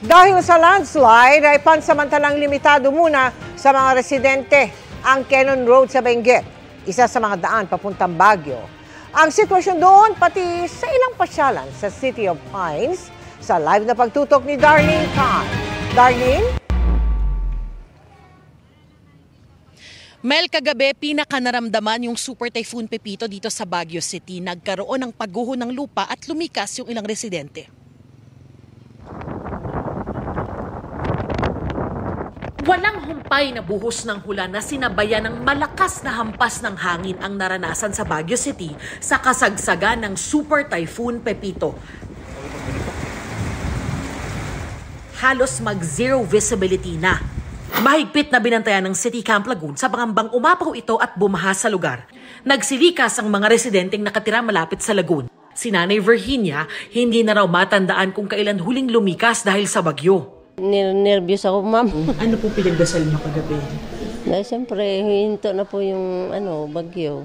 Dahil sa landslide ay pansamantalang limitado muna sa mga residente ang Cannon Road sa Benguet, isa sa mga daan papuntang Baguio. Ang sitwasyon doon pati sa ilang pasyalan sa City of Pines, sa live na pagtutok ni Darlene Khan. Darlene? Mel, kagabi pinakanaramdaman yung Super Typhoon Pepito dito sa Baguio City. Nagkaroon ng pagguho ng lupa at lumikas yung ilang residente. Walang humpay na buhos ng hula na sinabayan ng malakas na hampas ng hangin ang naranasan sa Baguio City sa kasagsagan ng Super Typhoon Pepito. Halos mag-zero visibility na. Mahigpit na binantayan ng City Camp Lagoon sa pangambang umapaw ito at bumaha sa lugar. Nagsilikas ang mga residenteng nakatira malapit sa lagoon. Si Nanay Virginia, hindi na raw matandaan kung kailan huling lumikas dahil sa bagyo. Nervyos ako, ma'am. Ano po pinagdasal niyo kagabi? Dahil siyempre, hinto na po yung bagyo.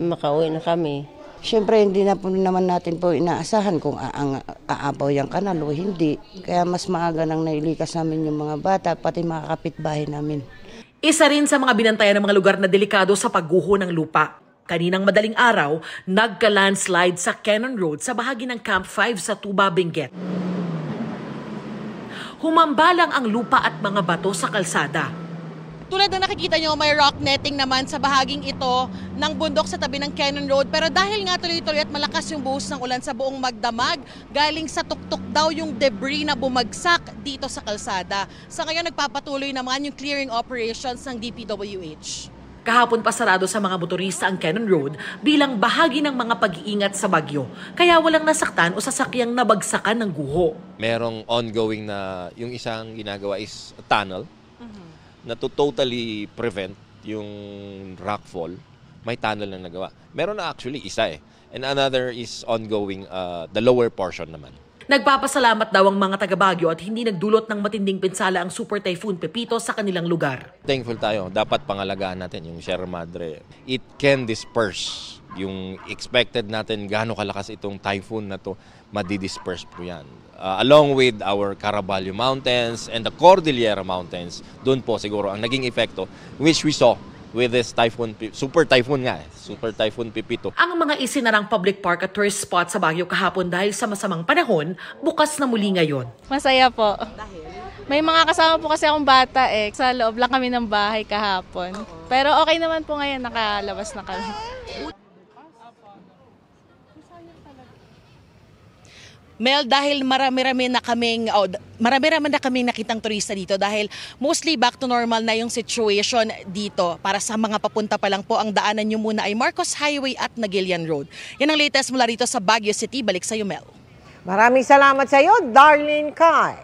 Makauwi na kami. Siyempre, hindi na po naman natin po inaasahan kung aapaw yung kanal o hindi. Kaya mas maaga nang nailikas namin yung mga bata, pati mga kapitbahay namin. Isa rin sa mga binantayan ng mga lugar na delikado sa pagguho ng lupa. Kaninang madaling araw, nagka-landslide sa Cannon Road sa bahagi ng Camp 5 sa Tuba, Benguet. Humambalang ang lupa at mga bato sa kalsada. Tulad na nakikita nyo, may rock netting naman sa bahaging ito ng bundok sa tabi ng Cannon Road. Pero dahil nga tuloy-tuloy at malakas yung buhos ng ulan sa buong Magdamag, galing sa tuktok daw yung debris na bumagsak dito sa kalsada. Sa ngayon, nagpapatuloy naman yung clearing operations ng DPWH. Kahapon pa sarado sa mga motorista ang Cannon Road bilang bahagi ng mga pag-iingat sa bagyo. Kaya walang nasaktan o sasakyang nabagsakan ng guho. Merong ongoing na yung isang ginagawa is a tunnel na to totally prevent yung rockfall. May tunnel na nagawa. Meron na actually isa eh. And another is ongoing the lower portion naman. Nagpapasalamat daw ang mga taga-Baguio at hindi nagdulot ng matinding pinsala ang Super Typhoon Pepito sa kanilang lugar. Thankful tayo. Dapat pangalagaan natin yung Sierra Madre. It can disperse. Yung expected natin gaano kalakas itong typhoon na to, madidisperse po yan. Along with our Caraballo Mountains and the Cordillera Mountains, doon po siguro ang naging epekto which we saw with this typhoon, Super Typhoon nga Super Typhoon Pepito. Ang mga isinarang public park at tourist spot sa Baguio kahapon dahil sa masamang panahon, bukas na muli ngayon. Masaya po. May mga kasama po kasi akong bata Sa loob lang kami ng bahay kahapon. Pero okay naman po ngayon, nakalabas na kami. Mel, dahil marami-rami na kaming nakitang turista dito dahil mostly back to normal na yung situation dito. Para sa mga papunta pa lang po, ang daanan nyo muna ay Marcos Highway at Nagilian Road. Yan ang latest mula rito sa Baguio City. Balik sa iyo, Mel. Maraming salamat sa iyo, Darlene Khan.